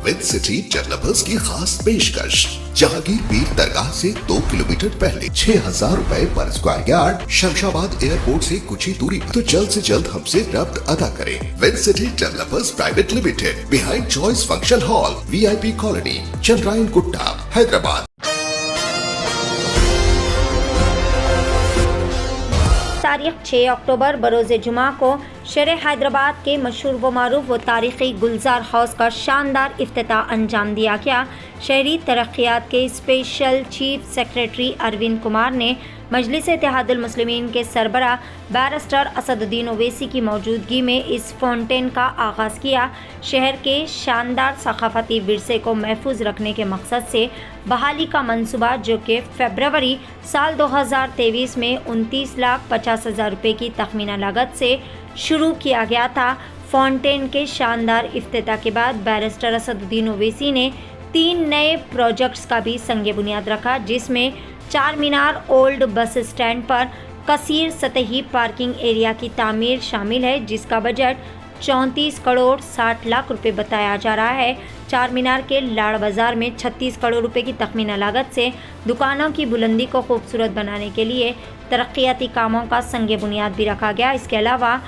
With city developers की खास पेशकश। जहांगीर पीर दरगाह से 2 किलोमीटर पहले 6,000 रुपए पर स्क्वायर यार्ड, शमशाबाद एयरपोर्ट से कुछ ही दूरी पर। तो जल्द से जल्द हमसे रब्त अदा करें। With city developers private limited, behind choice function hall, VIP colony, Chandrayangutta, Hyderabad. तारीख 6 अक्टूबर बरोज़ जुमा को शहर हैदराबाद के मशहूर व मारूफ व तारीख़ी गुलजार हाउस का शानदार इफ्तिताह अंजाम दिया गया। शहरी तरक्यात के special chief secretary Arvind Kumar ने मजलिस इत्तेहादुल मुस्लिमीन के सरबराह बैरिस्टर असदुद्दीन ओवैसी की मौजूदगी में इस फाउंटेन का आगाज़ किया। शहर के शानदार सकाफती विरसे को महफूज रखने के मकसद से बहाली का मंसूबा, जो कि फरवरी साल 2023 में 29,50,000 रुपये की तखमीना लागत से शुरू किया गया था। फाउंटेन के शानदार इफ्तिताह के बाद बैरिस्टर असदुद्दीन ओवैसी ने 3 नए प्रोजेक्ट्स का भी संग बुनियाद रखा, जिसमें चार मीनार ओल्ड बस स्टैंड पर कसीर सतही पार्किंग एरिया की तामीर शामिल है, जिसका बजट 34 करोड़ 60 लाख रुपए बताया जा रहा है। चार मीनार के लाड़ बाज़ार में 36 करोड़ रुपए की तखमीना लागत से दुकानों की बुलंदी को खूबसूरत बनाने के लिए तरक्याती कामों का संग बुनियाद भी रखा गया। इसके अलावा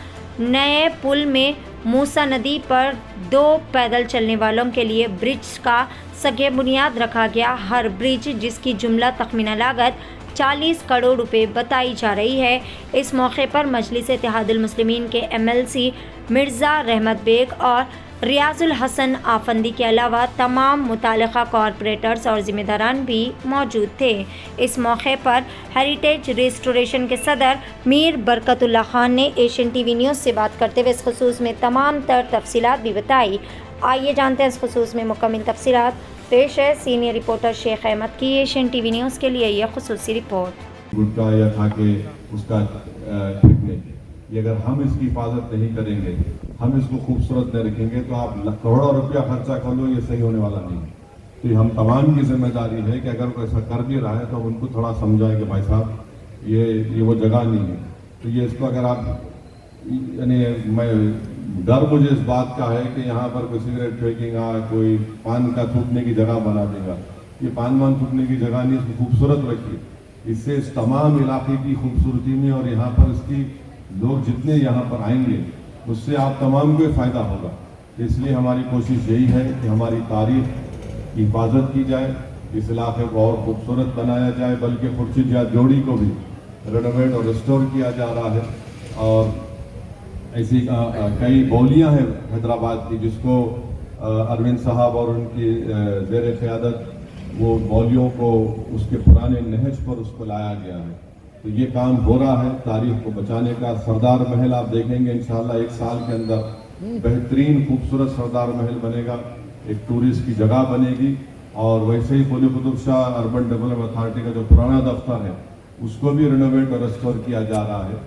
नए पुल में मूसा नदी पर 2 पैदल चलने वालों के लिए ब्रिज का संग बुनियाद रखा गया। हर ब्रिज, जिसकी जुमला तखमीना लागत 40 करोड़ रुपए बताई जा रही है। इस मौके पर मजलिस इत्तेहादुल मुस्लिमीन के MLC मिर्ज़ा रहमत बेग और रियाजुल हसन आफंदी के अलावा तमाम मुतालिका कॉरपोरेटर्स और ज़िम्मेदारान भी मौजूद थे। इस मौके पर हेरिटेज रेस्टोरेशन के सदर मीर बरकतुल्लाह खान ने एशियन TV न्यूज़ से बात करते हुए इस खुसूस में तमाम तर तफसीलात भी बताई। आइए जानते हैं इस खुसूस में मुकम्मल तफसीलात। पेश है सीनियर रिपोर्टर शेख अहमद की एशियन TV न्यूज़ के लिए यह खुसूसी रिपोर्ट। गुटखा या खा के उसका ठीक नहीं, ये अगर हम इसकी हिफाजत नहीं करेंगे, हम इसको खूबसूरत नहीं रखेंगे, तो आप करोड़ों रुपया खर्चा कर लो, ये सही होने वाला नहीं है। तो हम तमाम की जिम्मेदारी है कि अगर कोई ऐसा कर भी रहा है तो उनको थोड़ा समझाएं कि भाई साहब ये वो जगह नहीं है। तो ये इसको अगर आप यानी डर मुझे इस बात का है कि यहाँ पर कोई सिगरेट फेंकेगा, कोई पान का थूकने की जगह बना देगा। ये पान वान थूकने की जगह नहीं, इसको खूबसूरत रखिए। इससे इस तमाम इलाके की खूबसूरती में और यहाँ पर इसकी लोग जितने यहाँ पर आएंगे उससे आप तमाम को फ़ायदा होगा। इसलिए हमारी कोशिश यही है कि हमारी तारीख की हिफाजत की जाए, इस इलाके को और खूबसूरत बनाया जाए, बल्कि खुर्शीद या जोड़ी को भी रेनोवेट और रिस्टोर किया जा रहा है। और ऐसी कई बोलियां हैं हैदराबाद की, जिसको अरविंद साहब और उनकी ज़ेर क़यादत वो बोलियों को उसके पुराने नहज पर उसको लाया गया है। तो ये काम हो रहा है तारीख को बचाने का। सरदार महल आप देखेंगे इंशाल्लाह 1 साल के अंदर बेहतरीन खूबसूरत सरदार महल बनेगा, एक टूरिस्ट की जगह बनेगी। और वैसे ही Quli Qutub Shah urban development authority का जो पुराना दफ्तर है उसको भी रिनोवेट और रेस्टोर किया जा रहा है,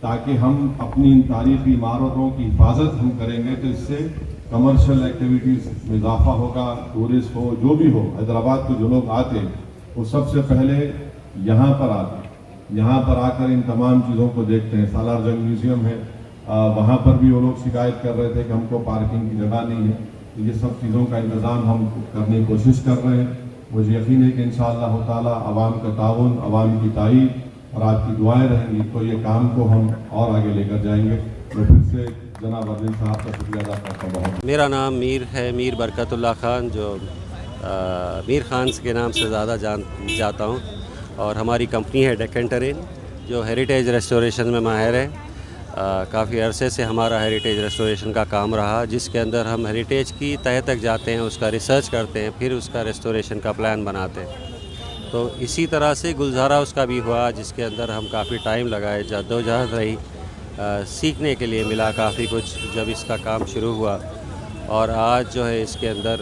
ताकि हम अपनी इन तारीखी इमारतों की हिफाजत हम करेंगे तो इससे कमर्शियल एक्टिविटीज़ में इजाफा होगा। टूरिस्ट हो, जो भी हो, हैदराबाद को जो लोग आते हैं वो सबसे पहले यहाँ पर आते हैं, यहाँ पर आकर इन तमाम चीज़ों को देखते हैं। सालार जंग म्यूज़ियम है, वहाँ पर भी वो लोग शिकायत कर रहे थे कि हमको पार्किंग की जगह नहीं है। तो ये सब चीज़ों का इंतज़ाम हम करने की कोशिश कर रहे हैं। मुझे यकीन है कि इंशाअल्लाह ताला अवाम का ताउन, अवाम की ताईद और आपकी दुआएं रहेंगी तो ये काम को हम और आगे लेकर जाएंगे। मैं फिर से जनाब अरविंद साहब का शुक्रिया अदा करता हूँ बहुत। मेरा नाम मीर है, मीर बरकतुल्लाह खान, जो मीर खान के नाम से ज़्यादा जाता हूँ। और हमारी कंपनी है डेक्कन टेरेन, जो हेरिटेज रेस्टोरेशन में माहिर है। काफ़ी अरसे से हमारा हेरिटेज रेस्टोरेशन का काम रहा, जिसके अंदर हम हेरिटेज की तह तक जाते हैं, उसका रिसर्च करते हैं, फिर उसका रेस्टोरेशन का प्लान बनाते हैं। तो इसी तरह से गुलजारा उसका भी हुआ, जिसके अंदर हम काफ़ी टाइम लगाए, जद्दोजहद रही, सीखने के लिए मिला काफ़ी कुछ जब इसका काम शुरू हुआ। और आज जो है इसके अंदर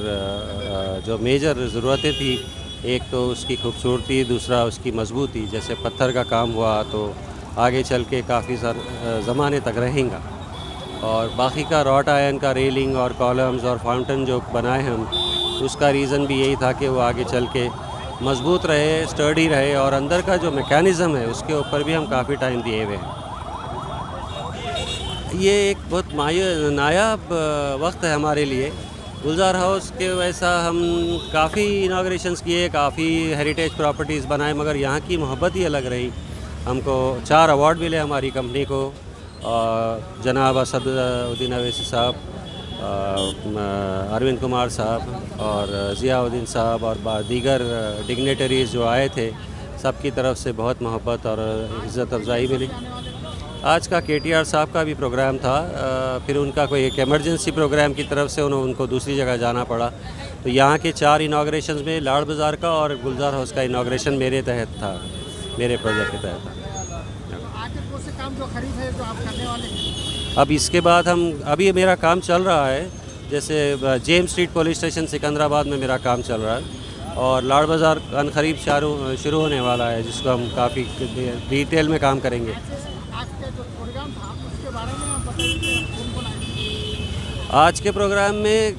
जो मेजर ज़रूरतें थी, एक तो उसकी खूबसूरती, दूसरा उसकी मजबूती। जैसे पत्थर का काम हुआ तो आगे चल के काफ़ी ज़माने तक रहेगा। और बाकी का रॉट आयरन का रेलिंग और कॉलम्स और फाउंटेन जो बनाए हम, उसका रीज़न भी यही था कि वो आगे चल के मजबूत रहे, स्टर्डी रहे। और अंदर का जो मैकेनिज़्म है उसके ऊपर भी हम काफ़ी टाइम दिए हुए हैं। ये एक बहुत नायाब वक्त है हमारे लिए गुलजार हाउस के वैसा हम काफ़ी इनाग्रेशंस किए, काफ़ी हेरिटेज प्रॉपर्टीज़ बनाए, मगर यहाँ की मोहब्बत ही अलग रही। हमको 4 अवार्ड मिले हमारी कंपनी को, जनाब असदुद्दीन अवैसी साहब, अरविंद कुमार साहब और ज़ियाउद्दीन साहब और दीगर डिग्नेटरीज़ जो आए थे, सबकी तरफ से बहुत मोहब्बत और इज़्ज़त अफजाई मिली। आज का KTR साहब का भी प्रोग्राम था, फिर उनका कोई एक इमरजेंसी प्रोग्राम की तरफ से उनको दूसरी जगह जाना पड़ा। तो यहाँ के 4 इनाग्रेशन में लाड़ बाज़ार का और गुलजार हाउस का इनाग्रेशन मेरे तहत था, मेरे प्रोजेक्ट के तहत था। आगे कौन से काम जो खरीद है जो आप करने वाले हैं? अब इसके बाद अभी मेरा काम चल रहा है, जैसे James street police station Secunderabad में मेरा काम चल रहा है और लाड़ बाज़ार अनखरीब शुरू होने वाला है, जिसको हम काफ़ी डिटेल में काम करेंगे। आज का जो प्रोग्राम था उसके बारे में आप बताइए, कौन-कौन आए? आज के प्रोग्राम में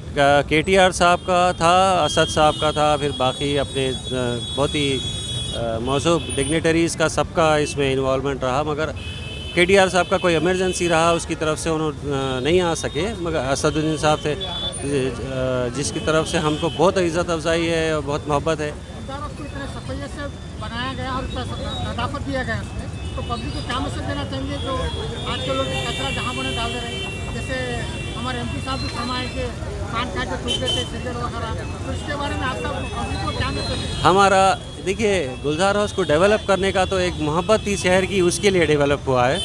KTR साहब का था, असद साहब का था, फिर बाकी अपने बहुत ही मौजूद डिग्नेटरीज़ का सबका इसमें इन्वॉल्वमेंट रहा, मगर KTR साहब का कोई इमरजेंसी रहा, उसकी तरफ से उन्होंने नहीं आ सके, मगर असदुद्दीन साहब थे जिसकी तरफ से हमको बहुत इज़्ज़त अफजाई है और बहुत मोहब्बत है। गुलजार हाउस को इतने सफाई से बनाया गया और नदाफत दिया गया उसमें, तो पब्लिक को क्या मैसेज देना चाहेंगे जो आज के लोग कचरा जहाँ बने डाल दे रहे हैं? जैसे हमारे MP साहब भी फरमाए कि पान खा के थूक देते सिगरेट वगैरह, तो इसके बारे में आपका पब्लिक को क्या मैसेज है? हमारा देखिए, गुलजार हाउस को डेवलप करने का तो एक मोहब्बत थी शहर की, उसके लिए डेवलप हुआ है।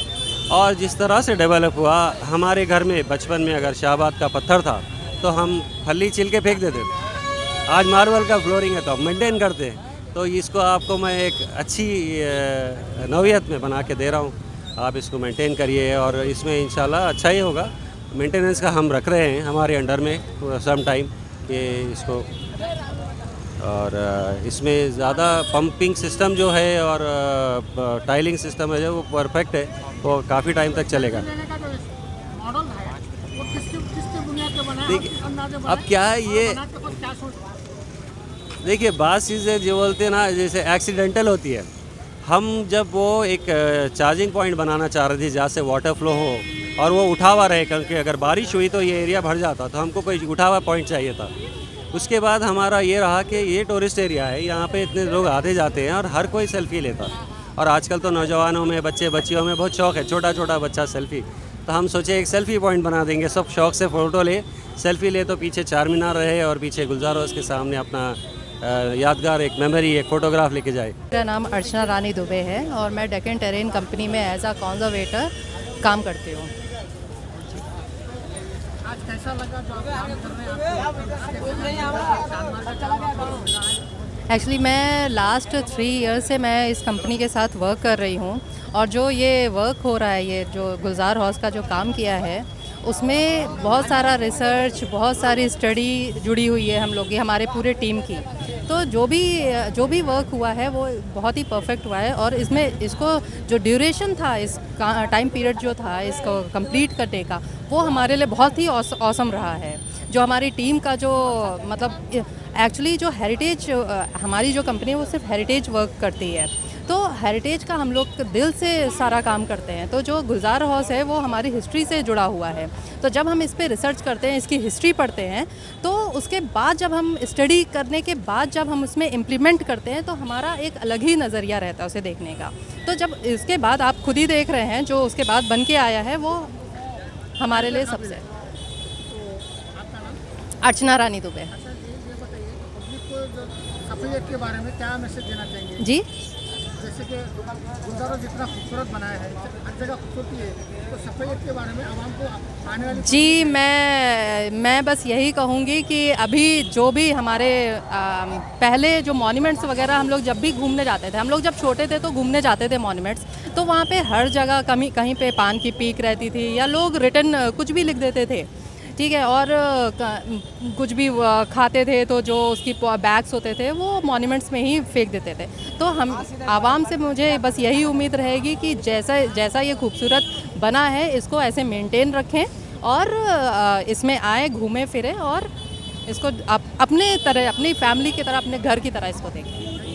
और जिस तरह से डेवलप हुआ, हमारे घर में बचपन में अगर शाहबाद का पत्थर था तो हम फली छिल के फेंक देते थे। आज मार्बल का फ्लोरिंग है तो हम मेंटेन करते हैं। तो इसको आपको मैं एक अच्छी नौयत में बना के दे रहा हूँ, आप इसको मेंटेन करिए और इसमें इंशाल्लाह अच्छा ही होगा। मेंटेनेंस का हम रख रहे हैं हमारे अंडर में सम टाइम कि इसको, और इसमें ज़्यादा पंपिंग सिस्टम जो है और टाइलिंग सिस्टम है जो वो परफेक्ट है, वो काफ़ी टाइम तक चलेगा। लेने का जो मॉडल है वो किसके बुनियाद पे बना है? देखिए, आप अंदाजे अब बनाए? क्या है ये, और बना के खुद क्या सोच? देखिए बात चीज़ें जो बोलते हैं ना, जैसे एक्सीडेंटल होती है। हम जब वो एक चार्जिंग पॉइंट बनाना चाह रहे थे जहाँ से वाटर फ्लो हो और वो उठा हुआ रहे, क्योंकि अगर बारिश हुई तो ये एरिया भर जाता, तो हमको कोई उठा हुआ पॉइंट चाहिए था। उसके बाद हमारा ये रहा कि ये टूरिस्ट एरिया है, यहाँ पे इतने लोग आते जाते हैं और हर कोई सेल्फ़ी लेता, और आजकल तो नौजवानों में बच्चियों में बहुत शौक़ है, छोटा छोटा बच्चा सेल्फ़ी। तो हम सोचे एक सेल्फ़ी पॉइंट बना देंगे, सब शौक़ से फ़ोटो ले, सेल्फ़ी ले, तो पीछे चार मीनार रहे और पीछे गुलजार हाउस के सामने अपना यादगार एक मेमोरी, एक फ़ोटोग्राफ लेके जाए। मेरा नाम अर्चना रानी दुबे है और मैं डेक्कन टेरेन कंपनी में एज अ कंजर्वेटर काम करती हूँ। आज कैसा लगा जो आप काम कर रहे हैं? एक्चुअली मैं लास्ट 3 ईयर से मैं इस कंपनी के साथ वर्क कर रही हूँ और जो ये वर्क हो रहा है, ये जो गुलजार हाउस का जो काम किया है, उसमें बहुत सारा रिसर्च, बहुत सारी स्टडी जुड़ी हुई है हम लोग की, हमारे पूरे टीम की। तो जो भी वर्क हुआ है वो बहुत ही परफेक्ट हुआ है और इसमें इसको जो ड्यूरेशन था, इस टाइम पीरियड जो था इसको कंप्लीट करने का, वो हमारे लिए बहुत ही ऑसम रहा है। जो हमारी टीम का जो मतलब एक्चुअली जो हेरिटेज, हमारी जो कंपनी है वो सिर्फ हेरिटेज वर्क करती है, तो हेरिटेज का हम लोग दिल से सारा काम करते हैं। तो जो गुलजार हाउस है वो हमारी हिस्ट्री से जुड़ा हुआ है, तो जब हम इस पे रिसर्च करते हैं, इसकी हिस्ट्री पढ़ते हैं, तो उसके बाद जब हम स्टडी करने के बाद जब हम उसमें इम्प्लीमेंट करते हैं तो हमारा एक अलग ही नज़रिया रहता है उसे देखने का। तो जब इसके बाद आप खुद ही देख रहे हैं जो उसके बाद बन के आया है, वो हमारे लिए सबसे। अर्चना रानी दुबे। ये बताइए पब्लिक को जो सफाई के बारे में क्या मैसेज देना चाहेंगे? जी, जैसे कि गुलजार हाउस जितना खूबसूरत बनाया है, हर जगह खूबसूरती है, तो सफाई के बारे में आवाम को आने वाली जी, मैं बस यही कहूँगी कि अभी जो भी हमारे पहले जो मॉन्यूमेंट्स वगैरह हम लोग जब भी घूमने जाते थे, हम लोग जब छोटे थे तो घूमने जाते थे मॉन्यूमेंट्स, तो वहाँ पे हर जगह कहीं पे पान की पीक रहती थी या लोग रिटर्न कुछ भी लिख देते थे, ठीक है, और कुछ भी खाते थे तो जो उसकी बैग्स होते थे वो मॉन्यूमेंट्स में ही फेंक देते थे। तो हम आवाम से मुझे बस यही उम्मीद रहेगी कि जैसा ये खूबसूरत बना है इसको ऐसे मेंटेन रखें और इसमें आए, घूमें फिरें और इसको अपने तरह, अपनी फैमिली की तरह, अपने घर की तरह इसको देखें।